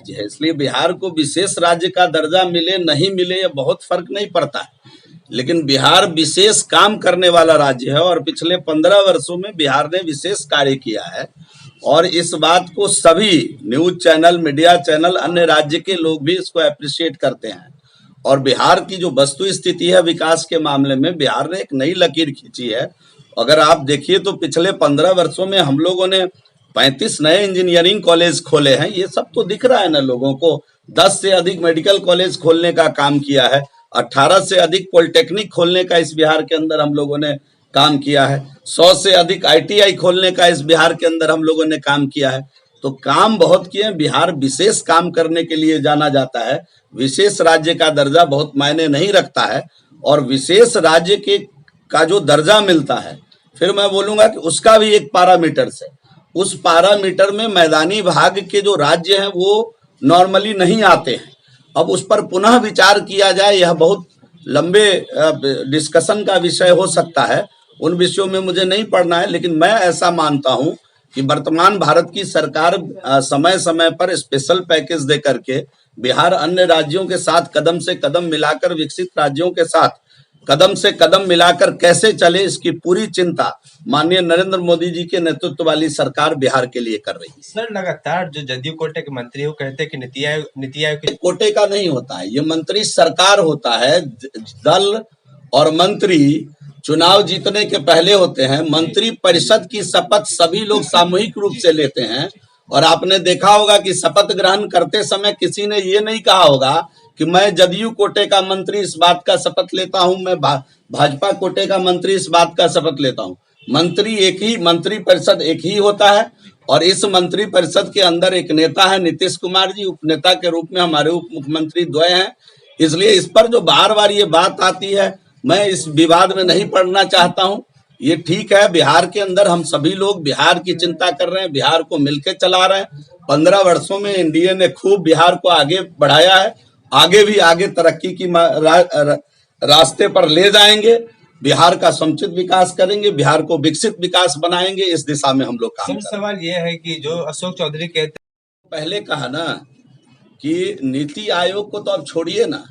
राज्य है, इसलिए बिहार को विशेष राज्य का दर्जा मिले नहीं मिले ये बहुत फर्क नहीं पड़ता है। लेकिन बिहार विशेष काम करने वाला राज्य है और पिछले 15 वर्षों में बिहार ने विशेष कार्य किया है और इस बात को सभी न्यूज चैनल, मीडिया चैनल, अन्य राज्य के लोग भी इसको अप्रिशिएट करते हैं। और बिहार की जो वस्तु स्थिति है विकास के मामले में, बिहार ने एक नई लकीर खींची है। अगर आप देखिए तो पिछले 15 वर्षों में हम लोगों ने 35 नए इंजीनियरिंग कॉलेज खोले हैं, ये सब तो दिख रहा है ना लोगों को। 10 से अधिक मेडिकल कॉलेज खोलने का काम किया है, 18 से अधिक पॉलिटेक्निक खोलने का इस बिहार के अंदर हम लोगों ने काम किया है, 100 से अधिक ITI खोलने का इस बिहार के अंदर हम लोगों ने काम किया है। तो काम बहुत किए। बिहार विशेष काम करने के लिए जाना जाता है। विशेष राज्य का दर्जा बहुत मायने नहीं रखता है और विशेष राज्य के का जो दर्जा मिलता है, फिर मैं बोलूंगा कि उसका भी एक पैरामीटर से, उस पैरामीटर में मैदानी भाग के जो राज्य हैं वो नॉर्मली नहीं आते हैं। अब उस पर पुनः विचार किया जाए, यह बहुत लंबे डिस्कशन का विषय हो सकता है, उन विषयों में मुझे नहीं पढ़ना है। लेकिन मैं ऐसा मानता हूं कि वर्तमान भारत की सरकार समय समय पर स्पेशल पैकेज दे करके बिहार अन्य राज्यों के साथ कदम से कदम मिलाकर, विकसित राज्यों के साथ कदम से कदम मिलाकर कैसे चले, इसकी पूरी चिंता माननीय नरेंद्र मोदी जी के नेतृत्व वाली सरकार बिहार के लिए कर रही है। सर, लगातार जो जदयू कोटे के मंत्री वो कहते हैं कि नीति आयोग कोटे का नहीं होता है, ये मंत्री सरकार होता है। दल और मंत्री चुनाव जीतने के पहले होते हैं। मंत्री परिषद की शपथ सभी लोग सामूहिक रूप से लेते हैं और आपने देखा होगा कि शपथ ग्रहण करते समय किसी ने ये नहीं कहा होगा कि मैं जदयू कोटे का मंत्री इस बात का शपथ लेता हूं, मैं भाजपा कोटे का मंत्री इस बात का शपथ लेता हूं। मंत्री एक ही, मंत्री परिषद एक ही होता है और इस मंत्री परिषद के अंदर एक नेता है नीतीश कुमार जी, उपनेता के रूप में हमारे उप मुख्यमंत्री द्वय हैं। इसलिए इस पर जो बार बार ये बात आती है, मैं इस विवाद में नहीं पड़ना चाहता हूं। ये ठीक है, बिहार के अंदर हम सभी लोग बिहार की चिंता कर रहे हैं, बिहार को मिलकर चला रहे हैं। 15 वर्षों में एनडीए ने खूब बिहार को आगे बढ़ाया है, आगे भी आगे तरक्की की रास्ते पर ले जाएंगे। बिहार का समुचित विकास करेंगे, बिहार को विकसित विकास बनाएंगे, इस दिशा में हम लोग काम करेंगे। सवाल यह है कि जो अशोक चौधरी कहते पहले कहा ना कि नीति आयोग को तो अब छोड़िए ना,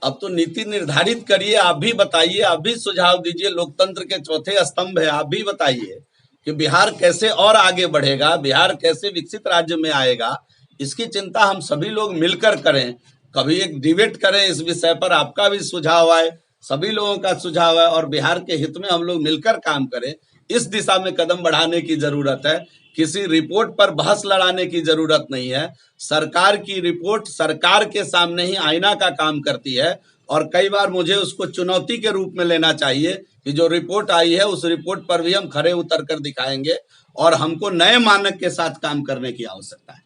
अब तो नीति निर्धारित करिए। आप भी बताइए, आप भी सुझाव दीजिए, लोकतंत्र के चौथे स्तंभ है, आप भी बताइए कि बिहार कैसे और आगे बढ़ेगा, बिहार कैसे विकसित राज्य में आएगा। इसकी चिंता हम सभी लोग मिलकर करें, कभी एक डिबेट करें इस विषय पर, आपका भी सुझाव आए, सभी लोगों का सुझाव है और बिहार के हित में हम लोग मिलकर काम करें। इस दिशा में कदम बढ़ाने की जरूरत है, किसी रिपोर्ट पर बहस लड़ाने की जरूरत नहीं है। सरकार की रिपोर्ट सरकार के सामने ही आईना का काम करती है और कई बार मुझे उसको चुनौती के रूप में लेना चाहिए कि जो रिपोर्ट आई है उस रिपोर्ट पर भी हम खरे उतर कर दिखाएंगे और हमको नए मानक के साथ काम करने की आवश्यकता है।